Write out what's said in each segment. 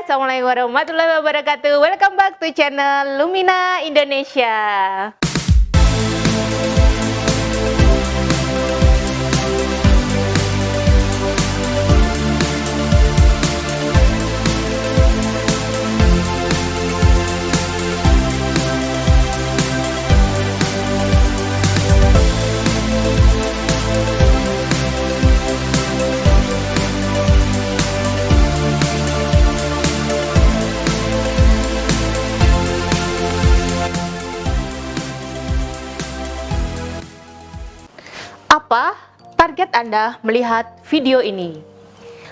Assalamualaikum warahmatullahi wabarakatuh. Welcome back to channel Lumina Indonesia. Apa target Anda melihat video ini?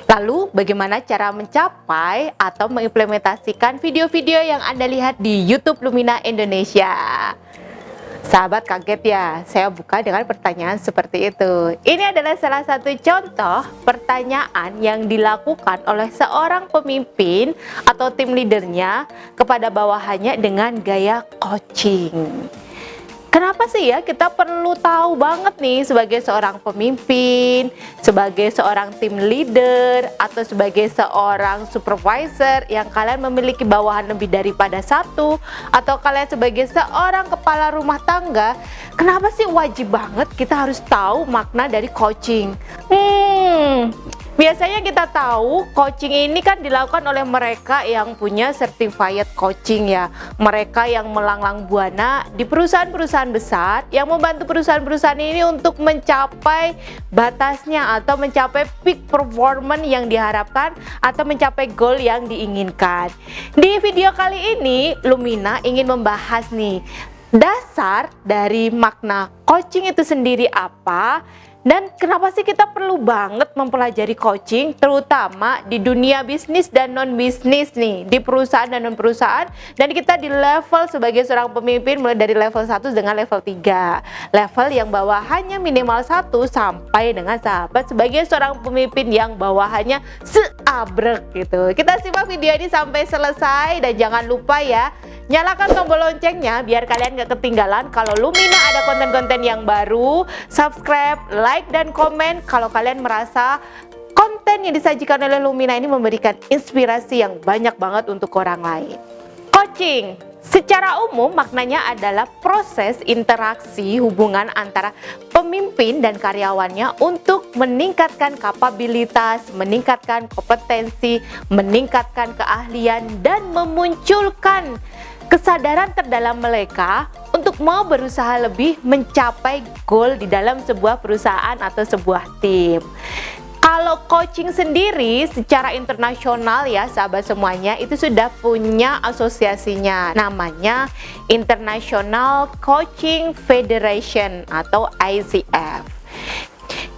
Lalu bagaimana cara mencapai atau mengimplementasikan video-video yang Anda lihat di YouTube Lumina Indonesia? Sahabat kaget ya, saya buka dengan pertanyaan seperti itu. Ini adalah salah satu contoh pertanyaan yang dilakukan oleh seorang pemimpin atau tim leadernya kepada bawahannya dengan gaya coaching. Kenapa sih ya kita perlu tahu banget nih sebagai seorang pemimpin, sebagai seorang tim leader, atau sebagai seorang supervisor yang kalian memiliki bawahan lebih daripada satu, atau kalian sebagai seorang kepala rumah tangga, kenapa sih wajib banget kita harus tahu makna dari coaching? Biasanya kita tahu coaching ini kan dilakukan oleh mereka yang punya certified coaching ya. Mereka yang melanglang buana di perusahaan-perusahaan besar yang membantu perusahaan-perusahaan ini untuk mencapai batasnya atau mencapai peak performance yang diharapkan atau mencapai goal yang diinginkan. Di video kali ini Lumina ingin membahas nih dasar dari makna coaching itu sendiri apa. Dan kenapa sih kita perlu banget mempelajari coaching, terutama di dunia bisnis dan non-bisnis nih, di perusahaan dan non-perusahaan, dan kita di level sebagai seorang pemimpin mulai dari level 1 dengan level 3. Level yang bawahannya minimal 1 sampai dengan sahabat sebagai seorang pemimpin yang bawahannya seabrek gitu. Kita simak video ini sampai selesai dan jangan lupa ya, nyalakan tombol loncengnya biar kalian gak ketinggalan kalau Lumina ada konten-konten yang baru. Subscribe, like, dan komen kalau kalian merasa konten yang disajikan oleh Lumina ini memberikan inspirasi yang banyak banget untuk orang lain. Coaching secara umum maknanya adalah proses interaksi hubungan antara pemimpin dan karyawannya untuk meningkatkan kapabilitas, meningkatkan kompetensi, meningkatkan keahlian, dan memunculkan kesadaran terdalam mereka untuk mau berusaha lebih mencapai goal di dalam sebuah perusahaan atau sebuah tim. Kalau coaching sendiri secara internasional ya sahabat semuanya itu sudah punya asosiasinya, namanya International Coaching Federation atau ICF.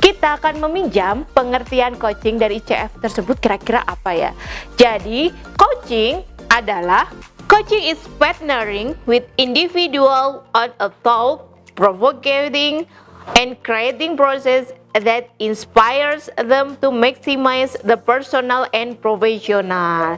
Kita akan meminjam pengertian coaching dari ICF tersebut kira-kira apa ya. Jadi coaching adalah coaching is partnering with individual on a thought-provoking and creating process that inspires them to maximize the personal and professional.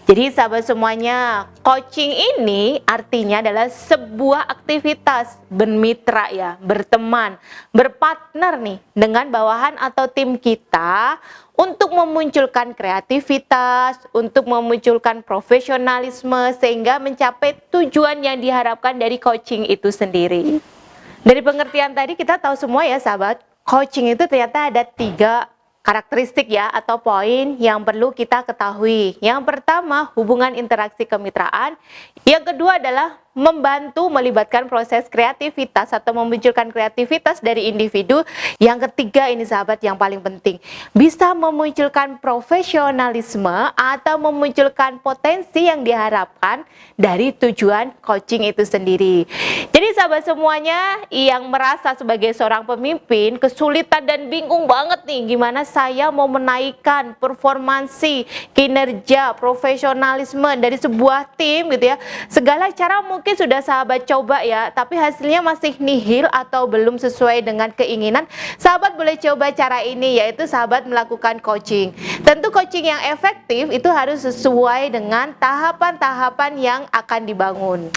Jadi sahabat semuanya, coaching ini artinya adalah sebuah aktivitas bermitra ya, berteman, berpartner nih dengan bawahan atau tim kita untuk memunculkan kreativitas, untuk memunculkan profesionalisme sehingga mencapai tujuan yang diharapkan dari coaching itu sendiri. Dari pengertian tadi kita tahu semua ya sahabat, coaching itu ternyata ada 3 karakteristik ya atau poin yang perlu kita ketahui. Yang pertama, hubungan interaksi kemitraan. Yang kedua adalah membantu melibatkan proses kreativitas atau memunculkan kreativitas dari individu. Yang ketiga ini sahabat yang paling penting, bisa memunculkan profesionalisme atau memunculkan potensi yang diharapkan dari tujuan coaching itu sendiri. Jadi sahabat semuanya yang merasa sebagai seorang pemimpin kesulitan dan bingung banget nih gimana saya mau menaikkan performansi, kinerja, profesionalisme dari sebuah tim gitu ya. Segala cara mungkin sudah sahabat coba ya, tapi hasilnya masih nihil atau belum sesuai dengan keinginan. Sahabat boleh coba cara ini, yaitu sahabat melakukan coaching. Tentu coaching yang efektif itu harus sesuai dengan tahapan-tahapan yang akan dibangun.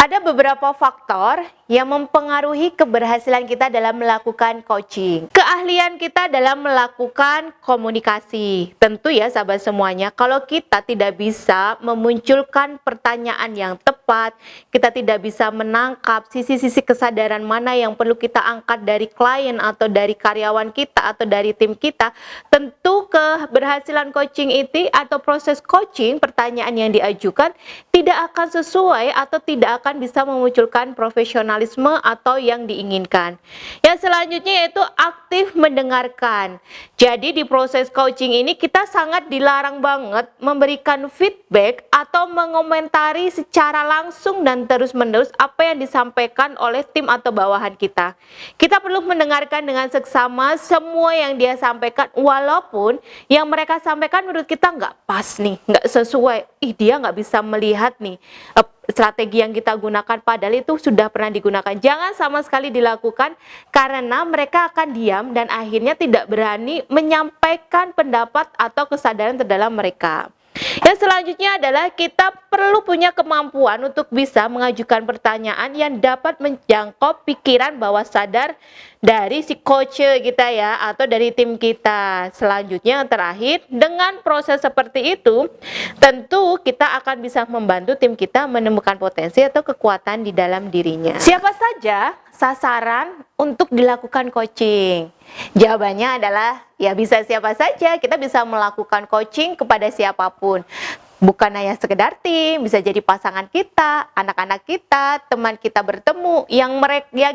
Ada beberapa faktor yang mempengaruhi keberhasilan kita dalam melakukan coaching. Keahlian kita dalam melakukan komunikasi. Tentu ya sahabat semuanya, kalau kita tidak bisa memunculkan pertanyaan yang tepat, kita tidak bisa menangkap sisi-sisi kesadaran mana yang perlu kita angkat dari klien atau dari karyawan kita atau dari tim kita, tentu keberhasilan coaching itu atau proses coaching, pertanyaan yang diajukan tidak akan sesuai atau tidak akan bisa memunculkan profesionalisme atau yang diinginkan. Yang selanjutnya yaitu aktif mendengarkan. Jadi di proses coaching ini kita sangat dilarang banget memberikan feedback atau mengomentari secara langsung dan terus-menerus apa yang disampaikan oleh tim atau bawahan kita. Kita perlu mendengarkan dengan seksama semua yang dia sampaikan, walaupun yang mereka sampaikan menurut kita nggak pas nih, nggak sesuai. Dia nggak bisa melihat nih strategi yang kita gunakan, padahal itu sudah pernah digunakan. Jangan sama sekali dilakukan karena mereka akan diam dan akhirnya tidak berani menyampaikan pendapat atau kesadaran terdalam mereka. Yang selanjutnya adalah kita perlu punya kemampuan untuk bisa mengajukan pertanyaan yang dapat menjangkau pikiran bawah sadar dari si coach kita ya, atau dari tim kita. Selanjutnya yang terakhir, dengan proses seperti itu tentu kita akan bisa membantu tim kita menemukan potensi atau kekuatan di dalam dirinya. Siapa saja sasaran untuk dilakukan coaching? Jawabannya adalah ya bisa siapa saja. Kita bisa melakukan coaching kepada siapapun. Bukan hanya sekedar tim, bisa jadi pasangan kita, anak-anak kita, teman kita bertemu, yang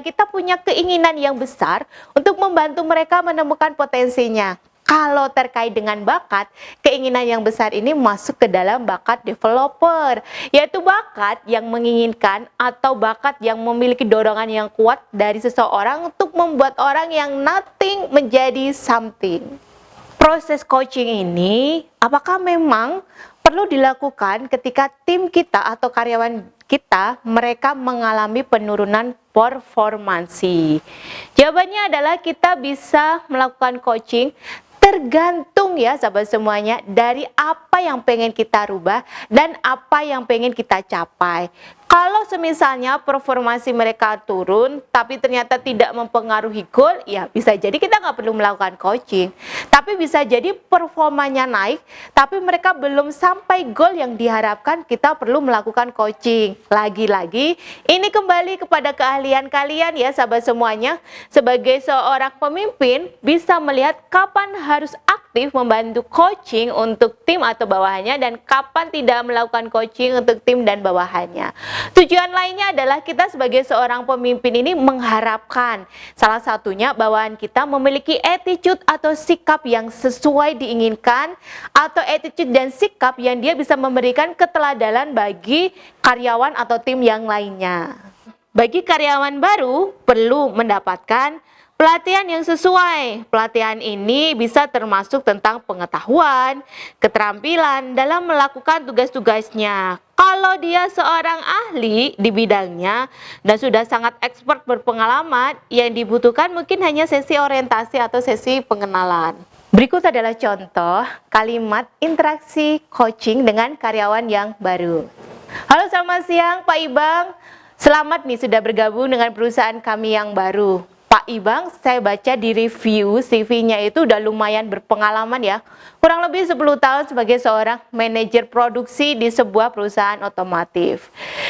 kita punya keinginan yang besar untuk membantu mereka menemukan potensinya. Kalau terkait dengan bakat, keinginan yang besar ini masuk ke dalam bakat developer, yaitu bakat yang menginginkan atau bakat yang memiliki dorongan yang kuat dari seseorang untuk membuat orang yang nothing menjadi something. Proses coaching ini apakah memang perlu dilakukan ketika tim kita atau karyawan kita mereka mengalami penurunan performansi? Jawabannya adalah kita bisa melakukan coaching tergantung ya sahabat semuanya dari apa yang pengen kita rubah dan apa yang pengen kita capai. Kalau semisalnya performansi mereka turun tapi ternyata tidak mempengaruhi goal, ya bisa jadi kita nggak perlu melakukan coaching. Tapi bisa jadi performanya naik tapi mereka belum sampai goal yang diharapkan, kita perlu melakukan coaching. Lagi-lagi ini kembali kepada keahlian kalian ya sahabat semuanya. Sebagai seorang pemimpin bisa melihat kapan harus aktif membantu coaching untuk tim atau bawahannya dan kapan tidak melakukan coaching untuk tim dan bawahannya. Tujuan lainnya adalah kita sebagai seorang pemimpin ini mengharapkan salah satunya bawahan kita memiliki attitude atau sikap yang sesuai diinginkan, atau attitude dan sikap yang dia bisa memberikan keteladanan bagi karyawan atau tim yang lainnya. Bagi karyawan baru perlu mendapatkan pelatihan yang sesuai. Pelatihan ini bisa termasuk tentang pengetahuan, keterampilan dalam melakukan tugas-tugasnya. Kalau dia seorang ahli di bidangnya dan sudah sangat expert berpengalaman, yang dibutuhkan mungkin hanya sesi orientasi atau sesi pengenalan. Berikut adalah contoh kalimat interaksi coaching dengan karyawan yang baru. Halo, selamat siang Pak Ibang. Selamat nih sudah bergabung dengan perusahaan kami yang baru. Pak Ibang, saya baca di review CV-nya itu udah lumayan berpengalaman ya. Kurang lebih 10 tahun sebagai seorang manajer produksi di sebuah perusahaan otomotif.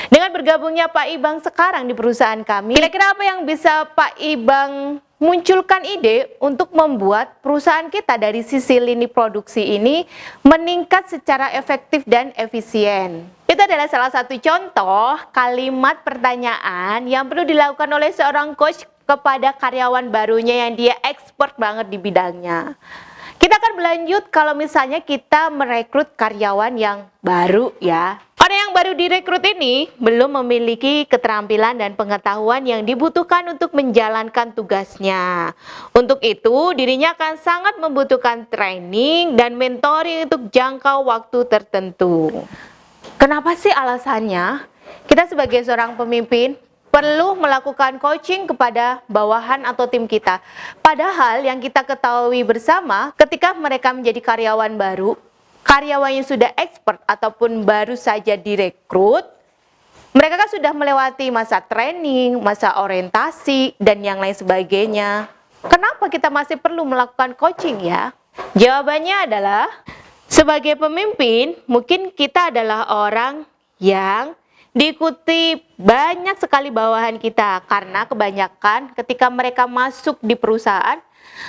Dengan bergabungnya Pak Ibang sekarang di perusahaan kami, kira-kira apa yang bisa Pak Ibang munculkan ide untuk membuat perusahaan kita dari sisi lini produksi ini meningkat secara efektif dan efisien? Itu adalah salah satu contoh kalimat pertanyaan yang perlu dilakukan oleh seorang coach kepada karyawan barunya yang dia expert banget di bidangnya. Kita akan berlanjut kalau misalnya kita merekrut karyawan yang baru ya. Orang yang baru direkrut ini belum memiliki keterampilan dan pengetahuan yang dibutuhkan untuk menjalankan tugasnya. Untuk itu, dirinya akan sangat membutuhkan training dan mentoring untuk jangka waktu tertentu. Kenapa sih alasannya? Kita sebagai seorang pemimpin perlu melakukan coaching kepada bawahan atau tim kita. Padahal yang kita ketahui bersama, ketika mereka menjadi karyawan baru, karyawan yang sudah expert ataupun baru saja direkrut, Mereka kan sudah melewati masa training, masa orientasi, dan yang lain sebagainya. Kenapa kita masih perlu melakukan coaching ya? Jawabannya adalah, sebagai pemimpin, mungkin kita adalah orang yang diikuti banyak sekali bawahan kita, karena kebanyakan ketika mereka masuk di perusahaan,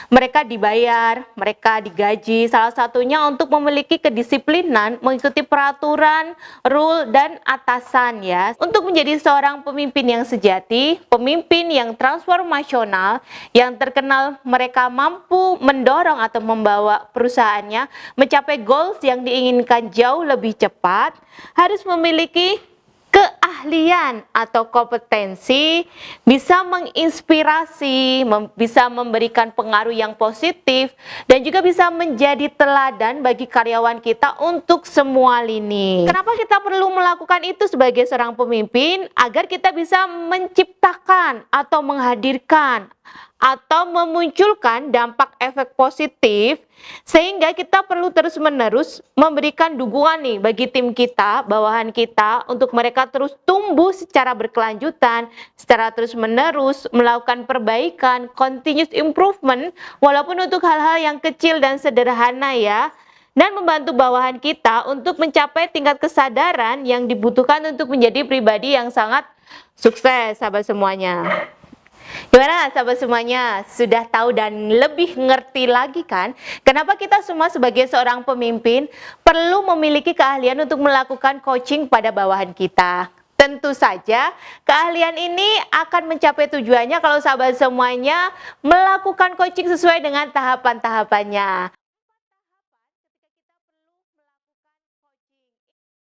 mereka dibayar, mereka digaji, salah satunya untuk memiliki kedisiplinan, mengikuti peraturan, rule, dan atasan ya. Untuk menjadi seorang pemimpin yang sejati, pemimpin yang transformasional, yang terkenal mereka mampu mendorong atau membawa perusahaannya mencapai goals yang diinginkan jauh lebih cepat, harus memiliki keahlian atau kompetensi, bisa menginspirasi, bisa memberikan pengaruh yang positif, dan juga bisa menjadi teladan bagi karyawan kita untuk semua lini. Kenapa kita perlu melakukan itu sebagai seorang pemimpin? Agar kita bisa menciptakan atau menghadirkan atau memunculkan dampak efek positif, sehingga kita perlu terus-menerus memberikan dukungan nih bagi tim kita, bawahan kita, untuk mereka terus tumbuh secara berkelanjutan, secara terus-menerus melakukan perbaikan, continuous improvement, walaupun untuk hal-hal yang kecil dan sederhana ya, dan membantu bawahan kita untuk mencapai tingkat kesadaran yang dibutuhkan untuk menjadi pribadi yang sangat sukses, sahabat semuanya. Gimana sahabat semuanya, sudah tahu dan lebih ngerti lagi kan kenapa kita semua sebagai seorang pemimpin perlu memiliki keahlian untuk melakukan coaching pada bawahan kita? Tentu saja keahlian ini akan mencapai tujuannya kalau sahabat semuanya melakukan coaching sesuai dengan tahapan-tahapannya.